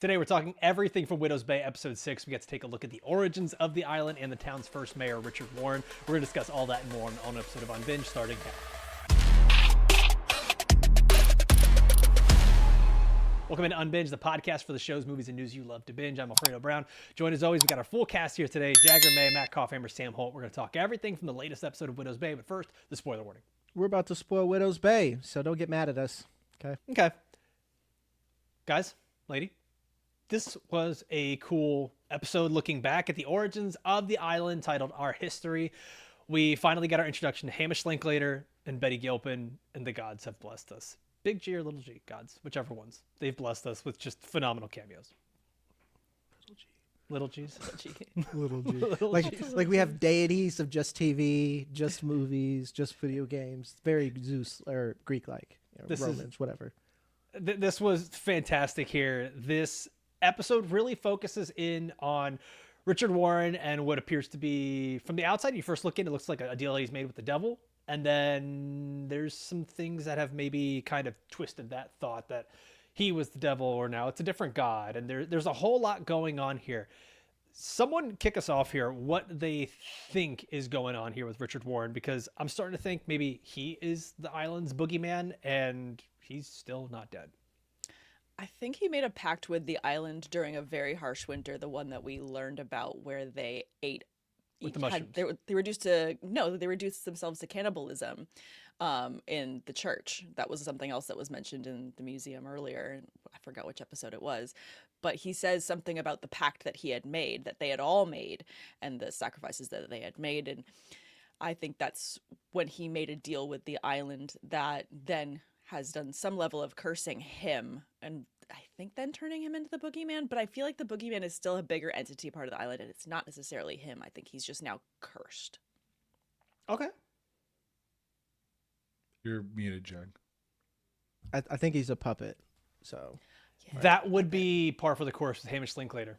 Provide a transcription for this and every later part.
Today we're talking everything from Widow's Bay, episode 6. We get to take a look at the origins of the island and the town's first mayor, Richard Warren. We're going to discuss all that and more on an episode of Unbinged starting now. Welcome into Unbinged, the podcast for the shows, movies, and news you love to binge. I'm Alfredo Brown. Joined as always, we got our full cast here today. Jagger, May, Matt Kopfhamer, Sam Holt. We're going to talk everything from the latest episode of Widow's Bay, but first, the spoiler warning. We're about to spoil Widow's Bay, so don't get mad at us. Okay. Guys, lady, this was a cool episode looking back at the origins of the island titled Our History. We finally got our introduction to Hamish Linklater and Betty Gilpin, and the gods have blessed us. Big G or little G, gods, whichever ones. They've blessed us with just phenomenal cameos. Little G's. Little G. Little G's. Like we have deities of just TV, just movies, just video games. Very Zeus or Greek-like. Romans, whatever. This was fantastic here. This episode really focuses in on Richard Warren and what appears to be, from the outside, you first look in, it looks like a deal that he's made with the devil. And then there's some things that have maybe kind of twisted that thought that he was the devil or now it's a different god. And there's a whole lot going on here. Someone kick us off here what they think is going on here with Richard Warren, because I'm starting to think maybe he is the island's boogeyman and he's still not dead. I think he made a pact with the island during a very harsh winter, the one that we learned about where they ate with the mushrooms. They reduced themselves to cannibalism in the church. That was something else that was mentioned in the museum earlier. I forgot which episode it was. But he says something about the pact that he had made, that they had all made, and the sacrifices that they had made. And I think that's when he made a deal with the island that then has done some level of cursing him, and I think then turning him into the boogeyman. But I feel like the boogeyman is still a bigger entity part of the island, and it's not necessarily him. I think he's just now cursed. Okay. You're muted, Jag. I think he's a puppet. So that would be par for the course with Hamish Linklater.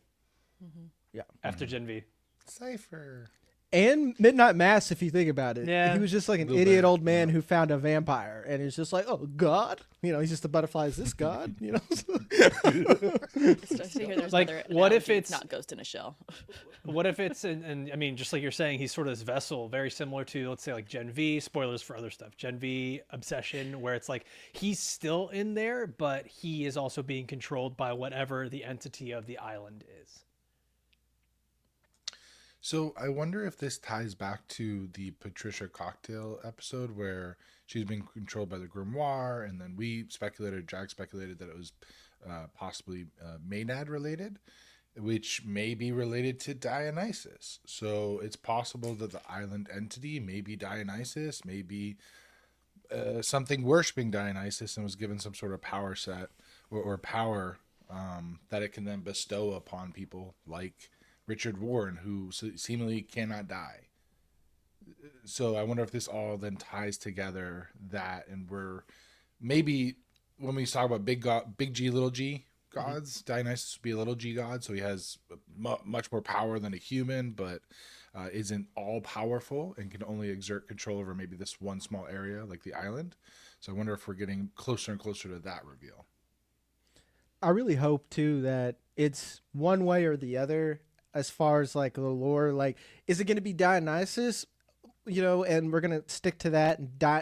Mm-hmm. Yeah. After Gen V. Cypher. And Midnight Mass, if you think about it. Yeah. He was just like an idiot old man who found a vampire, and it's just like, oh, God? He's just a butterfly. Is this God? Like, what if it's not Ghost in a Shell? What if it's, and I mean, just like you're saying, he's sort of this vessel, very similar to, let's say, like Gen V, spoilers for other stuff, Gen V Obsession, where it's like he's still in there, but he is also being controlled by whatever the entity of the island is. So I wonder if this ties back to the Patricia cocktail episode where she's being controlled by the grimoire, and then Jag speculated that it was possibly Maynard related, which may be related to Dionysus. So it's possible that the island entity may be Dionysus, maybe something worshiping Dionysus, and was given some sort of power set or power that it can then bestow upon people like Richard Warren, who seemingly cannot die. So I wonder if this all then ties together that, and we're maybe when we talk about big G, little G gods, Dionysus would be a little G god, so he has much more power than a human, but isn't all powerful and can only exert control over maybe this one small area like the island. So I wonder if we're getting closer and closer to that reveal. I really hope, too, that it's one way or the other. As far as like the lore, like, is it going to be Dionysus, and we're going to stick to that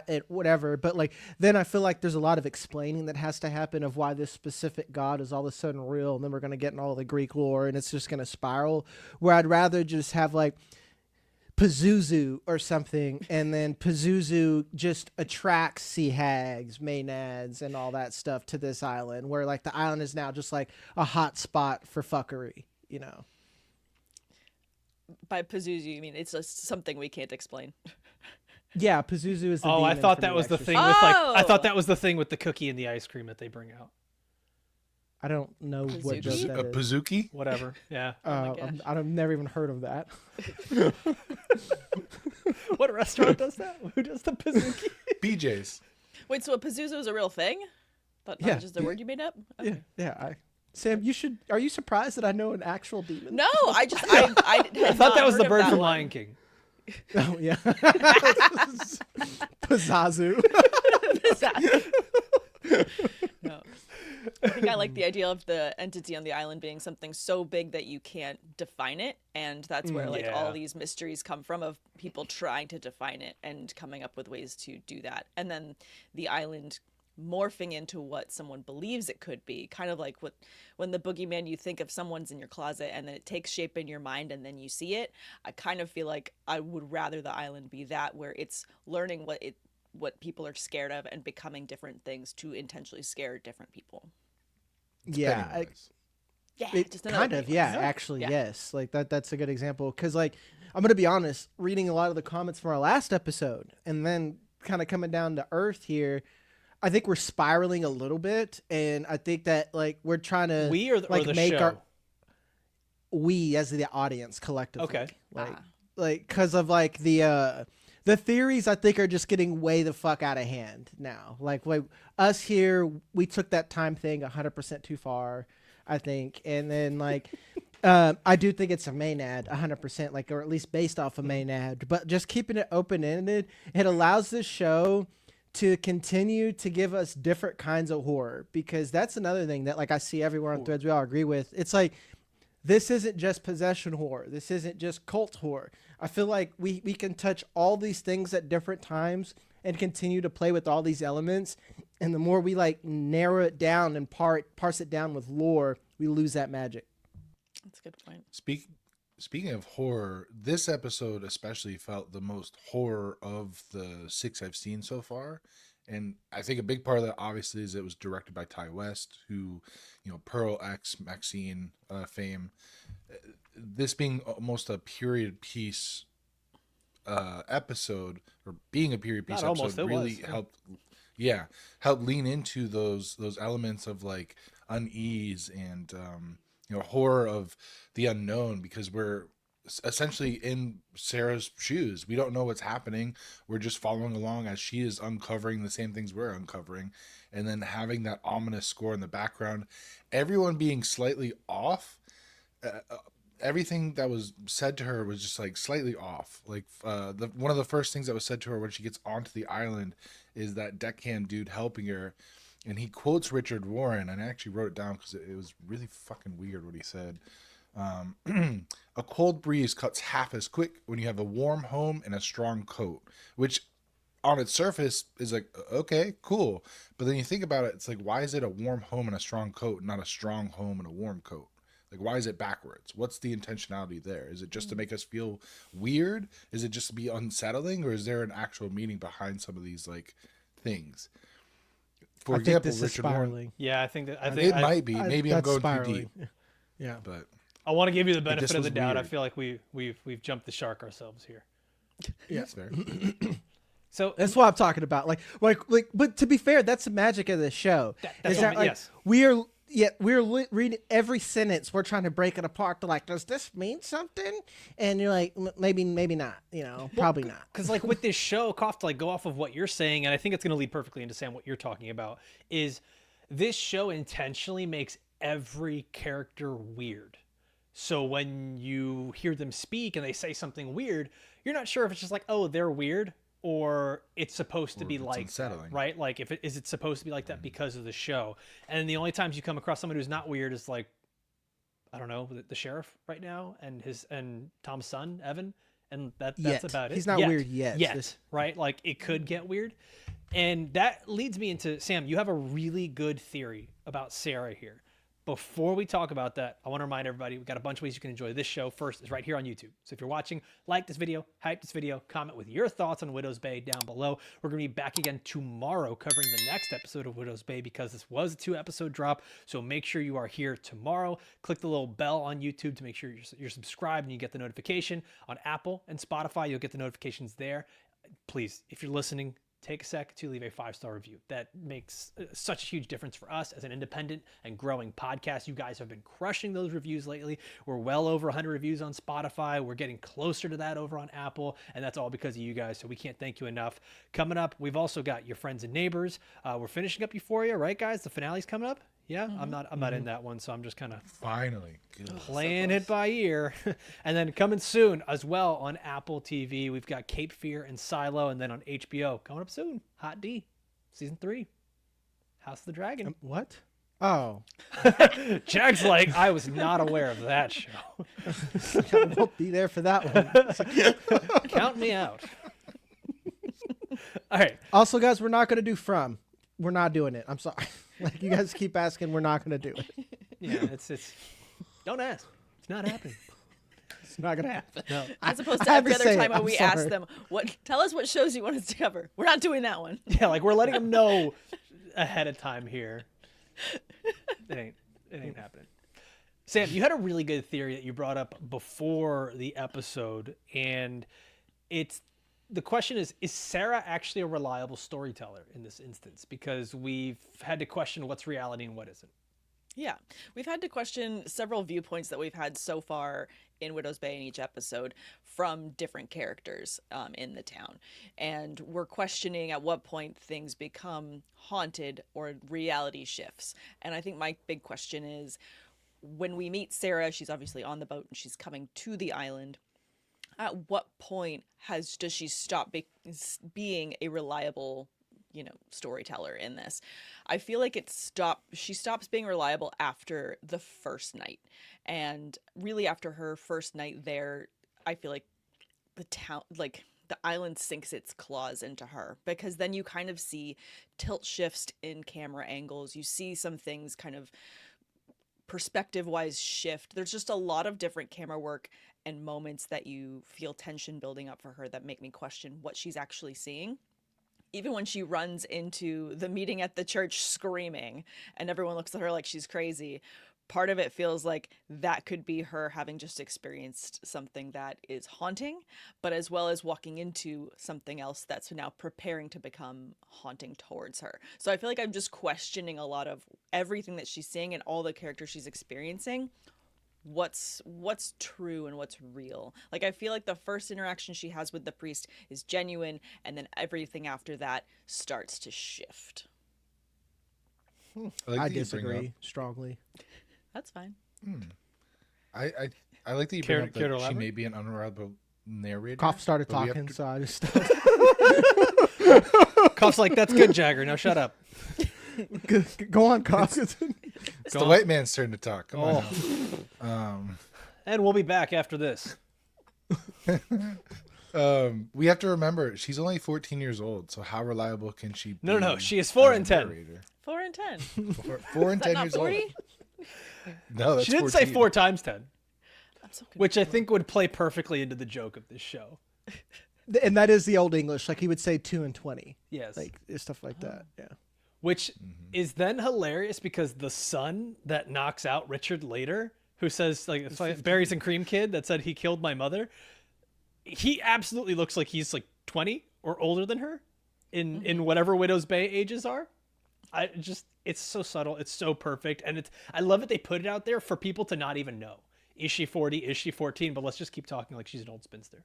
and whatever. But like, then I feel like there's a lot of explaining that has to happen of why this specific god is all of a sudden real. And then we're going to get in all the Greek lore and it's just going to spiral, where I'd rather just have like Pazuzu or something. And then Pazuzu just attracts sea hags, maenads, and all that stuff to this island, where like the island is now just like a hot spot for fuckery, By Pazuzu, you mean it's just something we can't explain? Yeah, Pazuzu is the I demon thought from that was the Exorcist. thing with I thought that was the thing with the cookie and the ice cream that they bring out. I don't know what Pazuki? joke that A is. Pazuki? Whatever. Yeah. Oh my gosh. I've never even heard of that. What restaurant does that? Who does the Pazuki? BJ's. Wait, so a Pazuzu is a real thing? Thought Yeah. not just a word you made up? Okay. Yeah. Sam, are you surprised that I know an actual demon? No, I thought that was the bird from Lion King. Oh, yeah. Pazazu. No. I think I like the idea of the entity on the island being something so big that you can't define it. And that's where like all Yeah. these mysteries come from, of people trying to define it and coming up with ways to do that. And then the island morphing into what someone believes it could be, kind of like when the boogeyman, you think of someone's in your closet and then it takes shape in your mind and then you see it. I kind of feel like I would rather the island be that, where it's learning what people are scared of and becoming different things to intentionally scare different people. Yeah, Pennywise. Yeah, it just another kind of, yeah, Pennywise. actually, Yeah. yes. Like that's a good example, because like I'm gonna be honest, reading a lot of the comments from our last episode and then kind of coming down to earth here, I think we're spiraling a little bit, and I think that like we're trying to We or like the make show? our we as the audience collectively, Okay. like because of like the theories, I think, are just getting way the fuck out of hand now. Like us here, we took that time thing 100% too far, I think, and then like. I do think it's a Maynard 100%, like, or at least based off of Maynard, but just keeping it open-ended, it allows this show to continue to give us different kinds of horror, because that's another thing that like I see everywhere on threads we all agree with. It's like, this isn't just possession horror. This isn't just cult horror. I feel like we can touch all these things at different times and continue to play with all these elements. And the more we like narrow it down and parse it down with lore, we lose that magic. That's a good point. Speaking of horror, this episode especially felt the most horror of the 6 I've seen so far. And I think a big part of that obviously is it was directed by Ty West, who, Pearl X Maxine fame. This being almost a period piece episode, or being a period piece Not almost, episode, it really was. helped lean into those elements of like unease and horror of the unknown, because we're essentially in Sarah's shoes. We don't know what's happening. We're just following along as she is uncovering the same things we're uncovering, and then having that ominous score in the background, everyone being slightly off. Everything that was said to her was just like slightly off. Like one of the first things that was said to her when she gets onto the island is that deckhand dude helping her, and he quotes Richard Warren, and I actually wrote it down because it was really fucking weird what he said. A cold breeze cuts half as quick when you have a warm home and a strong coat, which on its surface is like, okay, cool. But then you think about it, it's like, why is it a warm home and a strong coat, not a strong home and a warm coat? Like, why is it backwards? What's the intentionality there? Is it just to make us feel weird? Is it just to be unsettling? Or is there an actual meaning behind some of these like things? For I example, think this is Richard Warren. spiraling. Yeah, I think that. I It think might be. Maybe I'm That's going spiraling. too deep. Yeah. But I want to give you the this benefit of was the doubt. I weird. feel like we've jumped the shark ourselves here. Yeah. that's fair. So That's what I'm talking about. Like, but to be fair, that's the magic of the show. that's is what that I mean, like yes. we're reading every sentence. We're trying to break it apart to like, does this mean something? And you're like, maybe not. Probably not. Because like with this show, Koff, to like go off of what you're saying, and I think it's going to lead perfectly into Sam what you're talking about, is this show intentionally makes every character weird. So when you hear them speak and they say something weird, you're not sure if it's just like, oh, they're weird, or it's supposed to be if it's like unsettling. that, right? Like if is it supposed to be like that because of the show? And the only times you come across someone who's not weird is like, I don't know, the sheriff right now and Tom's son Evan, and that's Yet. about it. He's not weird yet. Yet, right? Like it could get weird, and that leads me into Sam. You have a really good theory about Sarah here. Before we talk about that, I want to remind everybody we've got a bunch of ways you can enjoy this show. First is right here on YouTube. So if you're watching, like this video, hype this video, comment with your thoughts on Widow's Bay down below. We're going to be back again tomorrow covering the next episode of Widow's Bay, because this was a 2-episode drop. So make sure you are here tomorrow. Click the little bell on YouTube to make sure you're subscribed and you get the notification. On Apple and Spotify, you'll get the notifications there. Please, if you're listening, take a sec to leave a 5-star review. That makes such a huge difference for us as an independent and growing podcast. You guys have been crushing those reviews lately. We're well over 100 reviews on Spotify. We're getting closer to that over on Apple, and that's all because of you guys, so we can't thank you enough. Coming up, we've also got Your Friends and Neighbors. We're finishing up Euphoria, right, guys? The finale's coming up? Yeah, I'm not in that one, so I'm just kind of Finally. Good. playing it by ear. And then coming soon as well on Apple TV, we've got Cape Fear and Silo, and then on HBO coming up soon, Hot D, season 3. House of the Dragon. What? Oh, Jag's like, I was not aware of that show. I won't be there for that one. Count me out. All right. Also, guys, we're not going to do From. We're not doing it. I'm sorry. Like, you guys keep asking, we're not going to do it. Yeah, it's. Don't ask. It's not happening. It's not going to happen. No. As opposed I to had every to other say time it. when I'm we ask sorry. them, tell us what shows you want us to cover. We're not doing that one. Yeah, like we're letting them know ahead of time here. It ain't happening. Sam, you had a really good theory that you brought up before the episode, and the question is Sarah actually a reliable storyteller in this instance? Because we've had to question what's reality and what isn't. Yeah, we've had to question several viewpoints that we've had so far in Widow's Bay in each episode from different characters in the town. And we're questioning at what point things become haunted or reality shifts. And I think my big question is, when we meet Sarah, she's obviously on the boat and she's coming to the island. At what point does she stop being a reliable, storyteller in this? I feel like she stops being reliable after the first night. And really after her first night there, I feel like the island sinks its claws into her, because then you kind of see tilt shifts in camera angles. You see some things kind of perspective wise shift. There's just a lot of different camera work and moments that you feel tension building up for her that make me question what she's actually seeing. Even when she runs into the meeting at the church screaming and everyone looks at her like she's crazy, part of it feels like that could be her having just experienced something that is haunting, but as well as walking into something else that's now preparing to become haunting towards her. So I feel like I'm just questioning a lot of everything that she's seeing and all the characters she's experiencing. What's true and what's real? Like, I feel like the first interaction she has with the priest is genuine, and then everything after that starts to shift. I disagree strongly. That's fine. I like that you bring up Care to that she elaborate? may be an unreliable narrator. Cough started but we have talking, to- so I just Cough's like, that's good, Jagger. Now shut up. go on, Cough. It's Go the on. white man's turn to talk. Come on. Oh. Now. And we'll be back after this. We have to remember she's only 14 years old, so how reliable can she be? No. She is 4 and as a 10. narrator? 4 and 10. Four and Is that 10 not years 40? old. No, that's She didn't 14. say 4 times 10, I'm so confused. which I think would play perfectly into the joke of this show. And that is the old English. Like, he would say 2 and 20. Yes. Like, stuff like that. Yeah. Which is then hilarious because the son that knocks out Richard later, who says, like, it's like Berries and Cream kid that said he killed my mother, he absolutely looks like he's like 20 or older than her in whatever Widow's Bay ages are. It's so subtle. It's so perfect. And I love it. They put it out there for people to not even know. Is she 40? Is she 14? But let's just keep talking like she's an old spinster.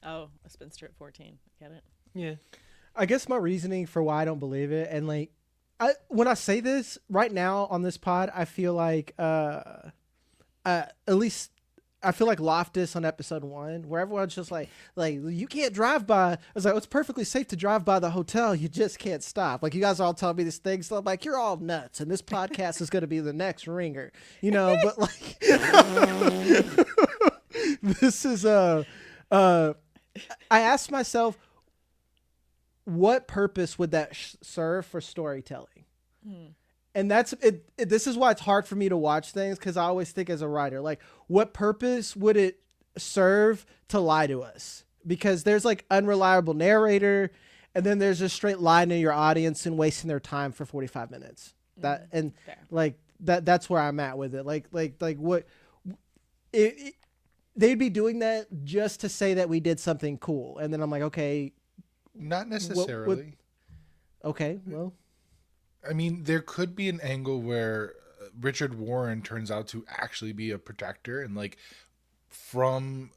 Oh, a spinster at 14. I get it. Yeah. I guess my reasoning for why I don't believe it, and like, when I say this right now on this pod, I feel like, at least I feel like Loftus on episode 1, where everyone's just like you can't drive by. I was like, it's perfectly safe to drive by the hotel. You just can't stop. Like, you guys all tell me these things. So I'm like, you're all nuts, and this podcast is going to be the next ringer, But like, this is I asked myself, what purpose would that serve for storytelling? And that's it. This is why it's hard for me to watch things, because I always think as a writer, like, what purpose would it serve to lie to us? Because there's like unreliable narrator, and then there's just straight lying to your audience and wasting their time for 45 minutes. That and Fair. like that's where I'm at with it. Like what they'd be doing that just to say that we did something cool, and then I'm like, okay, Not necessarily. okay, well. I mean, there could be an angle where Richard Warren turns out to actually be a protector, and like from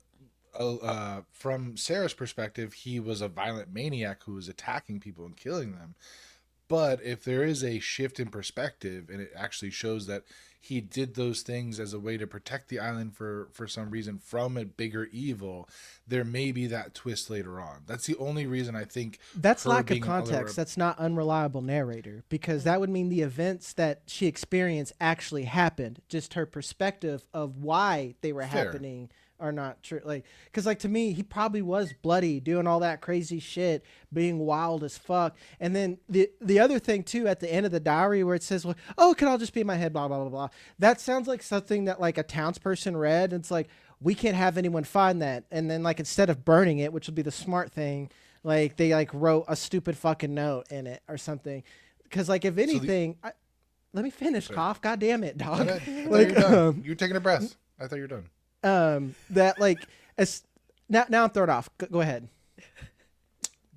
Sarah's perspective, he was a violent maniac who was attacking people and killing them. But if there is a shift in perspective and it actually shows that he did those things as a way to protect the island for some reason from a bigger evil, there may be that twist later on. That's the only reason I think That's her lack of being context. That's not unreliable narrator, because that would mean the events that she experienced actually happened. Just her perspective of why they were Fair. happening are not true. Like, because like to me, he probably was bloody, doing all that crazy shit, being wild as fuck. And then the other thing too, at the end of the diary where it says, "Well, oh, it could all just be in my head," blah blah blah blah. That sounds like something that like a townsperson read. And it's like, we can't have anyone find that. And then like instead of burning it, which would be the smart thing, like they like wrote a stupid fucking note in it or something. Because like if anything, let me finish, Cough. God damn it, dog. Like, you're done. You're taking a breath. I thought you were done. That like as now I'm thrown off. Go ahead.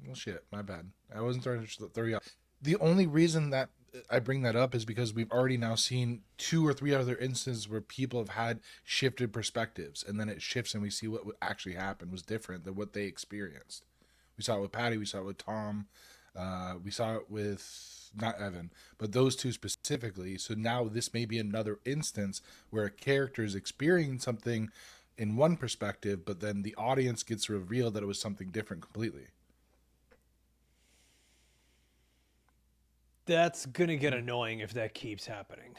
Well, shit, my bad. I wasn't trying to throw you off. The only reason that I bring that up is because we've already now seen 2 or 3 other instances where people have had shifted perspectives, and then it shifts and we see what actually happened was different than what they experienced. We saw it with Patty. We saw it with Tom. We saw it with not Evan, but those 2 specifically. So now this may be another instance where a character is experiencing something in one perspective, but then the audience gets revealed that it was something different completely. That's gonna get annoying if that keeps happening.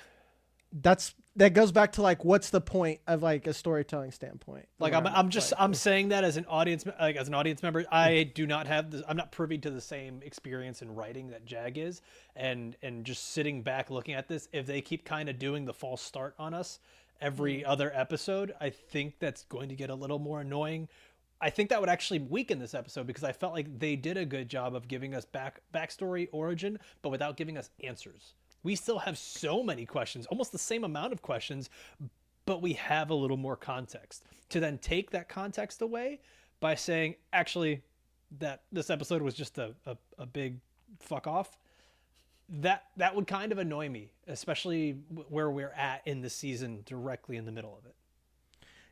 That goes back to like, what's the point of like a storytelling standpoint? Like I'm saying that as an audience, like as an audience member, I do not have this. I'm not privy to the same experience in writing that Jag is, and just sitting back looking at this. If they keep kind of doing the false start on us every other episode, I think that's going to get a little more annoying. I think that would actually weaken this episode because I felt like they did a good job of giving us backstory, origin, but without giving us answers. We still have so many questions, almost the same amount of questions, but we have a little more context. To then take that context away by saying, actually, that this episode was just a big fuck off, that would kind of annoy me, especially where we're at in the season, directly in the middle of it.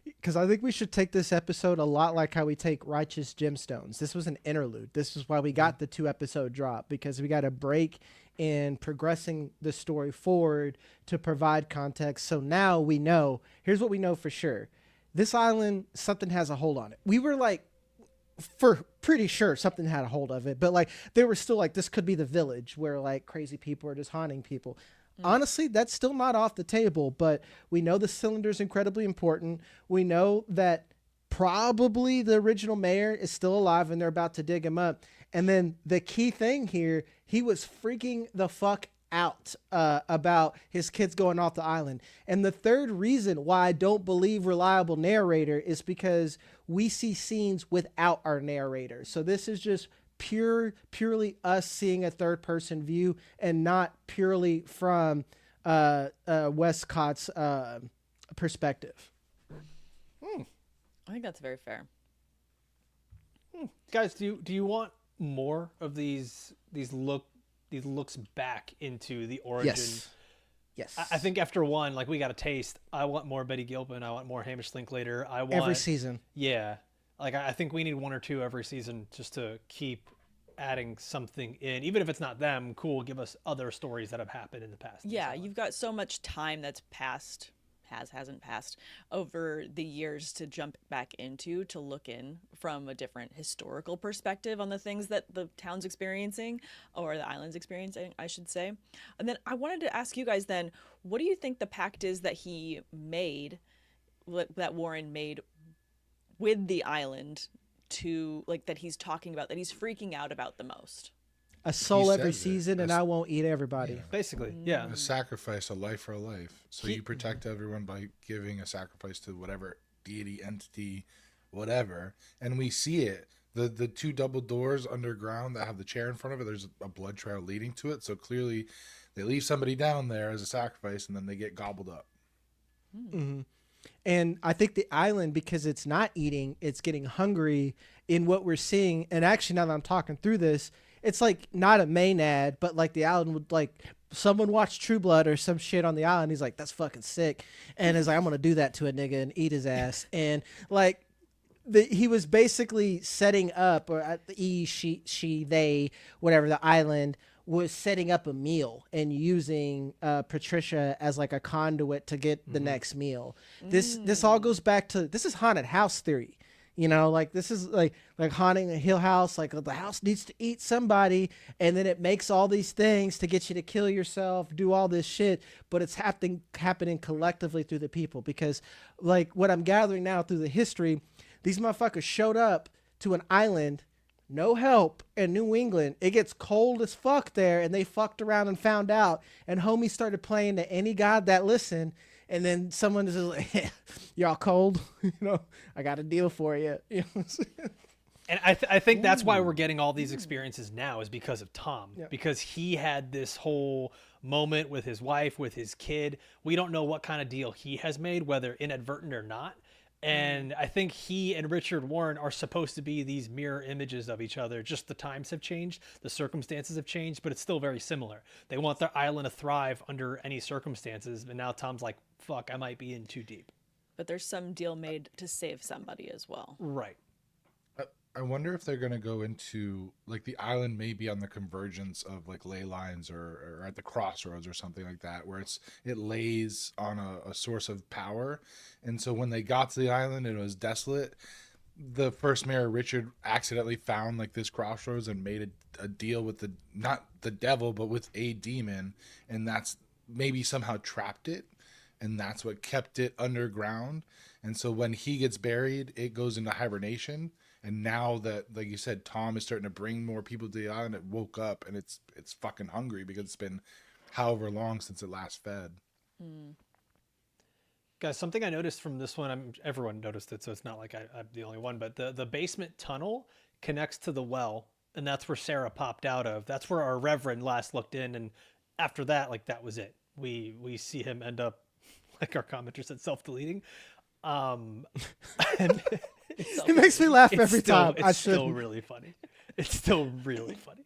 Because I think we should take this episode a lot like how we take Righteous Gemstones. This was an interlude. This is why we got the 2-episode drop, because we got a break in progressing the story forward to provide context. So now we know, here's what we know for sure. This island, something has a hold on it. We were like, for pretty sure something had a hold of it, but like they were still like, this could be the village where like crazy people are just haunting people. Honestly, that's still not off the table, but we know the cylinder is incredibly important. We know that probably the original mayor is still alive and they're about to dig him up. And then the key thing here, he was freaking the fuck out about his kids going off the island. And the third reason why I don't believe reliable narrator is because we see scenes without our narrator. So this is just purely us seeing a third person view and not purely from Westcott's perspective. I think that's very fair. Guys, do you want more of these looks back into the origin? Yes. I think after one, like, we got a taste. I want more Betty Gilpin. I want more Hamish Linklater. I want every season. Yeah. Like, I think we need 1 or 2 every season just to keep adding something in. Even if it's not them, cool, give us other stories that have happened in the past. Yeah, you've got so much time that's passed, hasn't passed, over the years to jump back into, to look in from a different historical perspective on the things that the town's experiencing, or the island's experiencing, I should say. And then I wanted to ask you guys then, what do you think the pact is that he made, that Warren made with the island, to like, that he's talking about, that he's freaking out about the most? A soul every says it. season, and I won't eat everybody. Yeah. Basically, yeah. A sacrifice, a life for a life. So you protect everyone by giving a sacrifice to whatever deity, entity, whatever. And we see it. The 2 double doors underground that have the chair in front of it, there's a blood trail leading to it. So clearly they leave somebody down there as a sacrifice, and then they get gobbled up. Mm-hmm. And I think the island, because it's not eating, it's getting hungry in what we're seeing. And actually, now that I'm talking through this, it's like not a Maynard, but like the island would, like, someone watched True Blood or some shit on the island. He's like, that's fucking sick. And is like, I'm going to do that to a nigga and eat his ass. And like, he was basically setting up, or he, she, they, whatever, the island was setting up a meal and using Patricia as like a conduit to get the next meal. This all goes back to, this is haunted house theory. You know, like this is like haunting a Hill House. Like the house needs to eat somebody, and then it makes all these things to get you to kill yourself, do all this shit. But it's happening collectively through the people, because, like, what I'm gathering now through the history, these motherfuckers showed up to an island, no help, in New England. It gets cold as fuck there, and they fucked around and found out. And homies started playing to any god that listened. And then someone is just like, y'all cold? You know, I got a deal for you. You know what I'm saying? And I think that's why we're getting all these experiences now, is because of Tom. Yeah. Because he had this whole moment with his wife, with his kid. We don't know what kind of deal he has made, whether inadvertent or not. And I think he and Richard Warren are supposed to be these mirror images of each other. Just the times have changed, the circumstances have changed, but it's still very similar. They want their island to thrive under any circumstances, but now Tom's like, fuck, I might be in too deep. But there's some deal made to save somebody as well. Right. I wonder if they're going to go into, like, the island may be on the convergence of, like, ley lines or at the crossroads or something like that, where it lays on a source of power. And so when they got to the island and it was desolate, the first mayor, Richard, accidentally found, like, this crossroads and made a deal with not the devil, but with a demon. And that's maybe somehow trapped it. And that's what kept it underground. And so when he gets buried, it goes into hibernation. And now that, like you said, Tom is starting to bring more people to the island, it woke up and it's fucking hungry because it's been however long since it last fed. Guys, something I noticed from this one, everyone noticed it, so it's not like I'm the only one, but the basement tunnel connects to the well, and that's where Sarah popped out of. That's where our Reverend last looked in, and after that, like, that was it. We see him end up, like our commenter said, self-deleting. And It makes me laugh every time. It's still really funny. It's still really funny.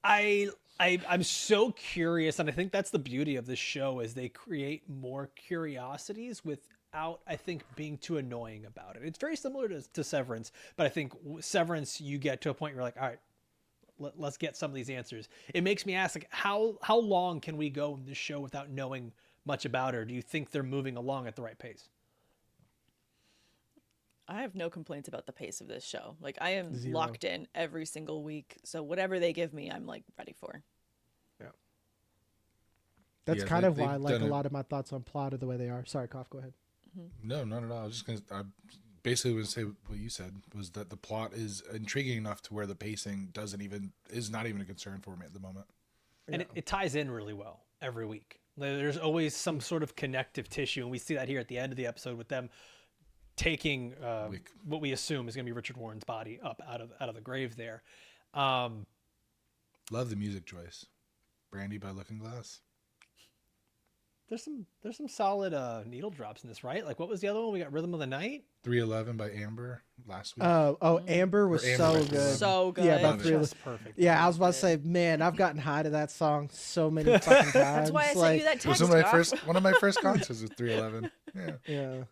I'm so curious, and I think that's the beauty of this show, is they create more curiosities without, I think, being too annoying about it. It's very similar to Severance, but I think Severance, you get to a point where you're like, all right, let's get some of these answers. It makes me ask, like, how long can we go in this show without knowing much about her? Do you think they're moving along at the right pace? I have no complaints about the pace of this show. Like, I am Zero. locked in every single week. So whatever they give me, I'm like ready for. Yeah. That's Yeah, kind of why I they've like a done lot of my thoughts on plot are the way they are. Sorry, Kopf, go ahead. No, not at all. I was just going to, I basically was say what you said, was that the plot is intriguing enough to where the pacing is not even a concern for me at the moment. And it ties in really well every week. There's always some sort of connective tissue, and we see that here at the end of the episode with them taking what we assume is going to be Richard Warren's body up out of the grave there. Love the music choice. Brandy by Looking Glass. There's some solid needle drops in this, right? Like, what was the other one? We got Rhythm of the Night. 311 by Amber last week. Amber was Or so Amber. good. So good. Yeah, Love about it. 3 Just perfect. Yeah, I was about to say, man, I've gotten high to that song so many fucking times. That's why I sent you that It was text. one of my first concerts with 311. Yeah.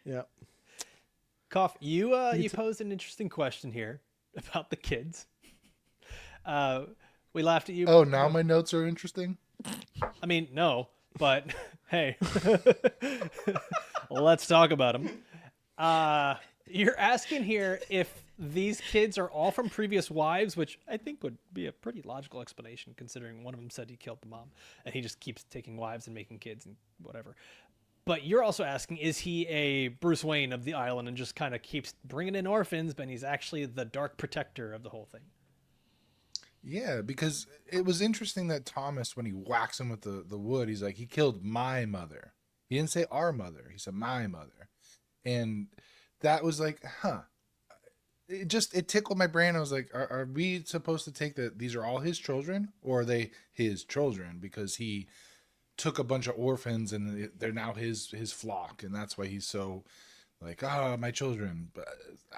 Yeah. Kopf, you posed an interesting question here about the kids. We laughed at you. Oh, now my notes are interesting. I mean, no, but hey, let's talk about them. You're asking here if these kids are all from previous wives, which I think would be a pretty logical explanation, considering one of them said he killed the mom, and he just keeps taking wives and making kids and whatever. But you're also asking, is he a Bruce Wayne of the island and just kind of keeps bringing in orphans, but he's actually the dark protector of the whole thing? Yeah, because it was interesting that Thomas, when he whacks him with the wood, he's like, he killed my mother. He didn't say our mother. He said my mother. And that was like, huh. It tickled my brain. I was like, are we supposed to take that these are all his children, or are they his children? Because he took a bunch of orphans and they're now his flock, and that's why he's so like, my children. But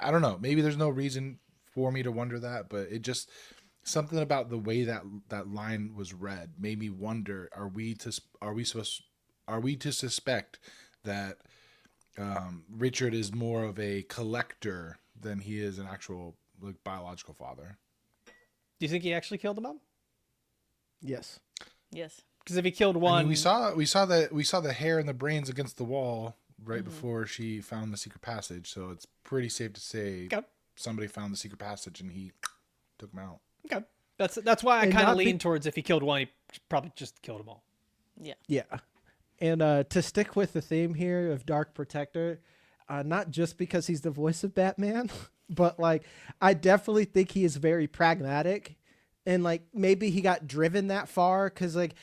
I don't know, maybe there's no reason for me to wonder that, but it just, something about the way that line was read made me wonder, are we to suspect that Richard is more of a collector than he is an actual, like, biological father? Do you think he actually killed the mom? Yes. Yes. Because if he killed I one, mean, we saw the hair and the brains against the wall right before she found the secret passage. So it's pretty safe to say Okay. somebody found the secret passage and he took them out. Okay. That's why I And kind of not lean towards if he killed one, he probably just killed them all. Yeah. Yeah. And to stick with the theme here of Dark Protector, not just because he's the voice of Batman, but like I definitely think he is very pragmatic. And like maybe he got driven that far because like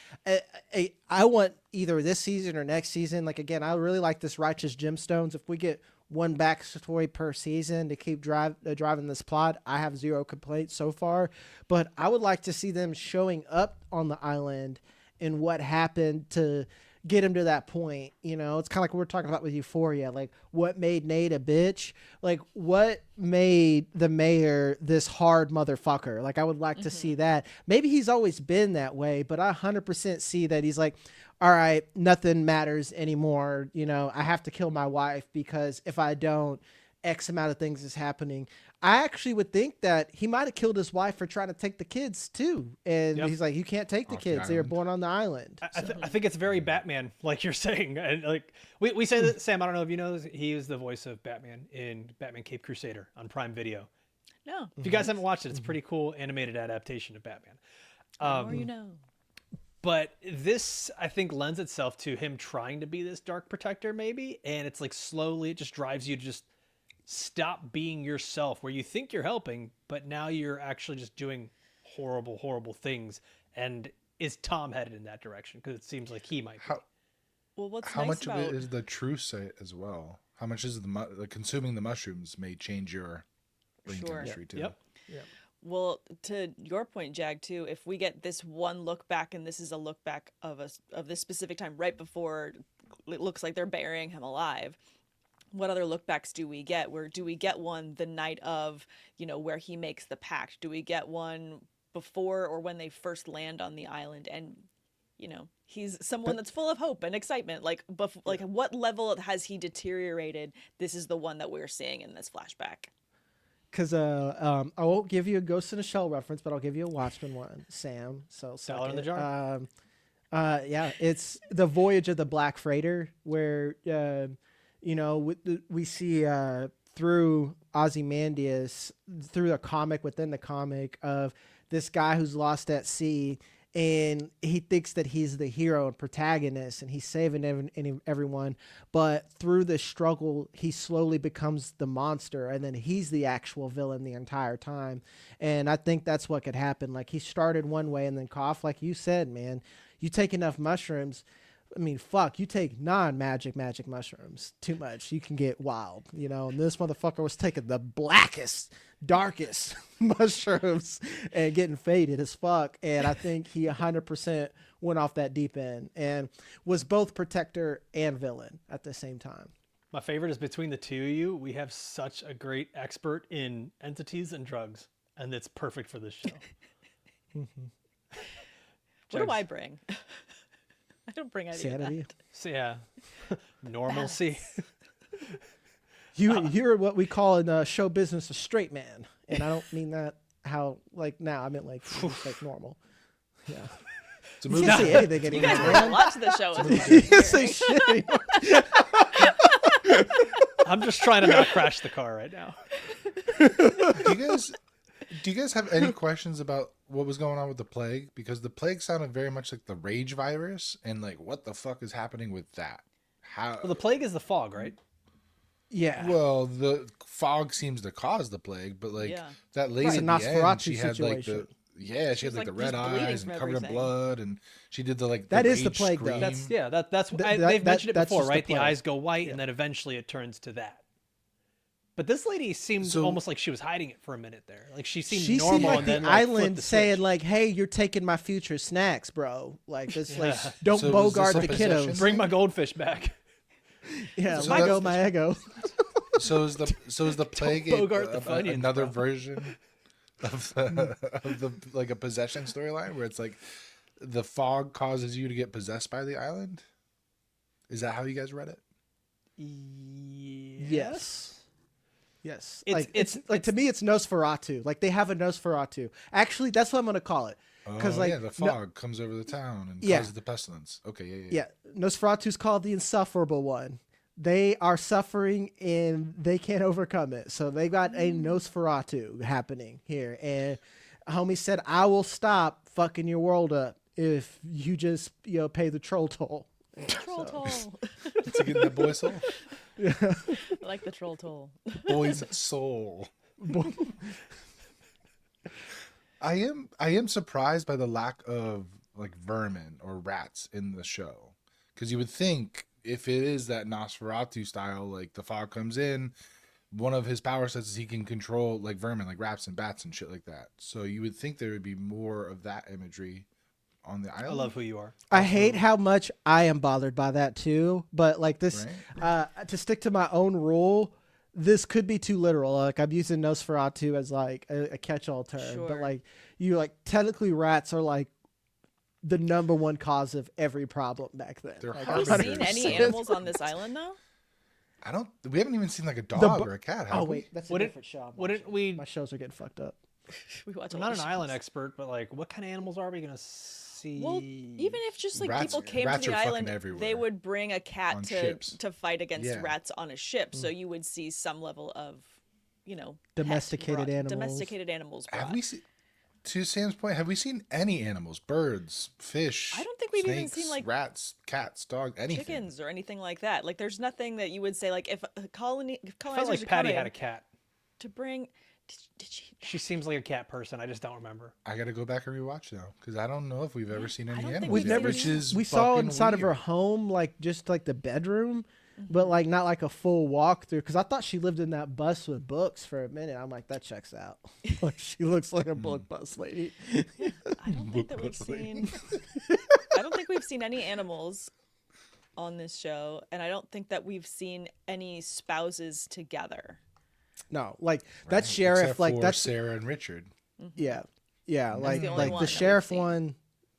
I want either this season or next season. Like again, I really like this Righteous Gemstones. If we get one backstory per season to keep driving this plot, I have zero complaints so far. But I would like to see them showing up on the island and what happened to get him to that point. You know, it's kind of like what we're talking about with Euphoria. Like what made Nate a bitch? Like what made the mayor this hard motherfucker? Like I would like to see that. Maybe he's always been that way, but I 100% see that he's like, all right, nothing matters anymore. You know, I have to kill my wife because if I don't, X amount of things is happening. I actually would think that he might have killed his wife for trying to take the kids too. And he's like, you can't take the Off the kids. They were island. born on the island. I think it's very Batman, like you're saying. And like we say that, Sam, I don't know if you know this, he is the voice of Batman in Batman Cape Crusader on Prime Video. No. If you guys haven't watched it, it's a pretty cool animated adaptation of Batman. The more you know. But this, I think, lends itself to him trying to be this Dark Protector, maybe. And it's like slowly, it just drives you to just stop being yourself, where you think you're helping, but now you're actually just doing horrible, horrible things. And is Tom headed in that direction? Because it seems like he might be. Well, what's How nice much about of it is the true site as well? How much is the consuming the mushrooms may change your brain Sure. chemistry too? Yep. Well, to your point, Jag, too, if we get this one look back, and this is a look back of this specific time right before it looks like they're burying him alive, what other look backs do we get? Where do we get one the night of, you know, where he makes the pact? Do we get one before or when they first land on the island? And, you know, he's someone that's full of hope and excitement. Like, like what level has he deteriorated? This is the one that we're seeing in this flashback. Because I won't give you a Ghost in a Shell reference, but I'll give you a Watchmen one, Sam. So Dollar in the jar. Yeah, it's the Voyage of the Black Freighter, where you know we see through Ozymandias, through the comic within the comic of this guy who's lost at sea. And he thinks that he's the hero and protagonist and he's saving everyone. But through the struggle, he slowly becomes the monster. And then he's the actual villain the entire time. And I think that's what could happen. Like he started one way and then Kopf, like you said, man, you take enough mushrooms. I mean, fuck, you take non-magic mushrooms too much, you can get wild, you know. And this motherfucker was taking the blackest, darkest mushrooms and getting faded as fuck. And I think he 100% went off that deep end and was both protector and villain at the same time. My favorite is between the two of you, we have such a great expert in entities and drugs, and it's perfect for this show. What do I bring? I don't bring any Sanity. of that. So yeah, normalcy. You're what we call in show business a straight man, and I don't mean that how like now. I meant like just like normal. Yeah. It's a You movie. can't say anything You anymore, guys man. don't watch the show. You can't say shit anymore. I'm just trying to not crash the car right now. Do you guys have any questions about what was going on with the plague? Because the plague sounded very much like the rage virus, and like, what the fuck is happening with that? How? Well, the plague is the fog, right? Yeah. Well, the fog seems to cause the plague, but like Yeah. that lady It's a at the end, Nosferatu she had like situation. she had was, like the like, red just bleeding eyes and from covered in everything. blood, and she did the like That the is the rage plague, though. scream. That's Th- they've mentioned it that's before, just the right? The plague. eyes go white, and then eventually it turns to that. But this lady seemed So- almost like she was hiding it for a minute there. Like she seemed She normal, seemed like and the then like, flipped island the saying switch. like, "Hey, you're taking my future snacks, bro. Like this, like Yeah. don't So was this bogart a the possession? kiddos." "Bring my goldfish back." Yeah, So my that's- go, my ego. So is the plague bogart the Funyuns, another bro. version of the like a possession storyline where it's like the fog causes you to get possessed by the island? Is that how you guys read it? Yes. Yes. It's- Like it's like to me it's Nosferatu. Like they have a Nosferatu. Actually, that's what I'm gonna call it. because yeah, the fog comes over the town and Yeah. causes the pestilence. Okay, yeah. yeah, Nosferatu's called the insufferable one. They are suffering and they can't overcome it. So they got a Nosferatu happening here. And homie said, I will stop fucking your world up if you just, pay the troll toll. Troll toll. To get that boy's soul. I like the troll toll. Boy's soul. I am surprised by the lack of like vermin or rats in the show, because you would think if it is that Nosferatu style, like the fog comes in, one of his power sets is he can control like vermin, like rats and bats and shit like that. So you would think there would be more of that imagery on the island. I love who you are. I hate how much I am bothered by that too. But like this, to stick to my own rule, this could be too literal. Like I'm using Nosferatu as like a catch-all term, but Sure. like technically rats are like the number one cause of every problem back then. They're Like, Have we harbingers. seen any animals on this island though? We haven't even seen like a dog bu- or a cat, have Oh we? wait, that's a Wouldn't- different show. I'm Wouldn't watching. we? My shows are getting fucked up. We watch. I'm a lot not of an island shows. expert, but like, what kind of animals are we gonna see? Well, even if just like Rats- people came to rats the are fucking island, they everywhere. would bring a cat On to ships. fight against Yeah. rats on a ship. So you would see some level of, pet Domesticated animals. Domesticated animals. Have brought. we seen? To Sam's point, have we seen any animals? Birds, fish? I don't think we've even snakes, seen, like, rats, cats, dogs, anything. chickens or anything like that? Like, there's nothing that you would say like if I colonizers felt like are Patty coming had a cat. to bring. Did she? She seems like a cat person. I just don't remember. I got to go back and rewatch now because I don't know if we've ever seen any don't think animals. we've yet, never which seen- is We saw fucking inside of her weird. home, like just like the bedroom, Mm-hmm. but like not like a full walkthrough. Because I thought she lived in that bus with books for a minute. I'm like, that checks out. Like she looks like a book bus lady. I don't think that we've seen. I don't think we've seen any animals on this show, and I don't think that we've seen any spouses together. No, like that Right, sheriff, except like for that's Sarah and Richard. yeah, like the only like one the that we've sheriff seen. one.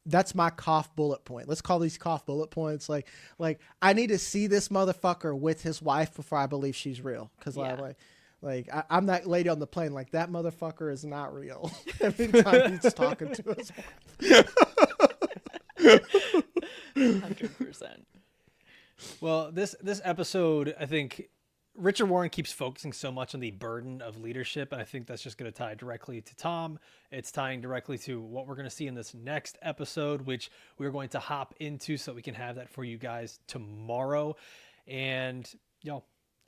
That's my cough bullet point. Let's call these cough bullet points. Like I need to see this motherfucker with his wife before I believe she's real. Because Yeah. I'm that lady on the plane. Like that motherfucker is not real. Every time he's talking to his wife. 100%. Well, this episode, I think Richard Warren keeps focusing so much on the burden of leadership, and I think that's just going to tie directly to Tom. It's tying directly to what we're going to see in this next episode, which we're going to hop into so we can have that for you guys tomorrow. And,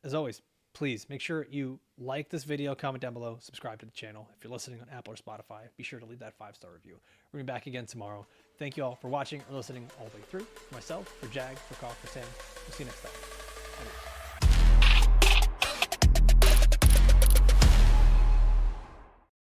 as always, please make sure you like this video, comment down below, subscribe to the channel. If you're listening on Apple or Spotify, be sure to leave that 5-star review. We're going to be back again tomorrow. Thank you all for watching or listening all the way through. For myself, for Jag, for Koff, for Sam. We'll see you next time. Adios.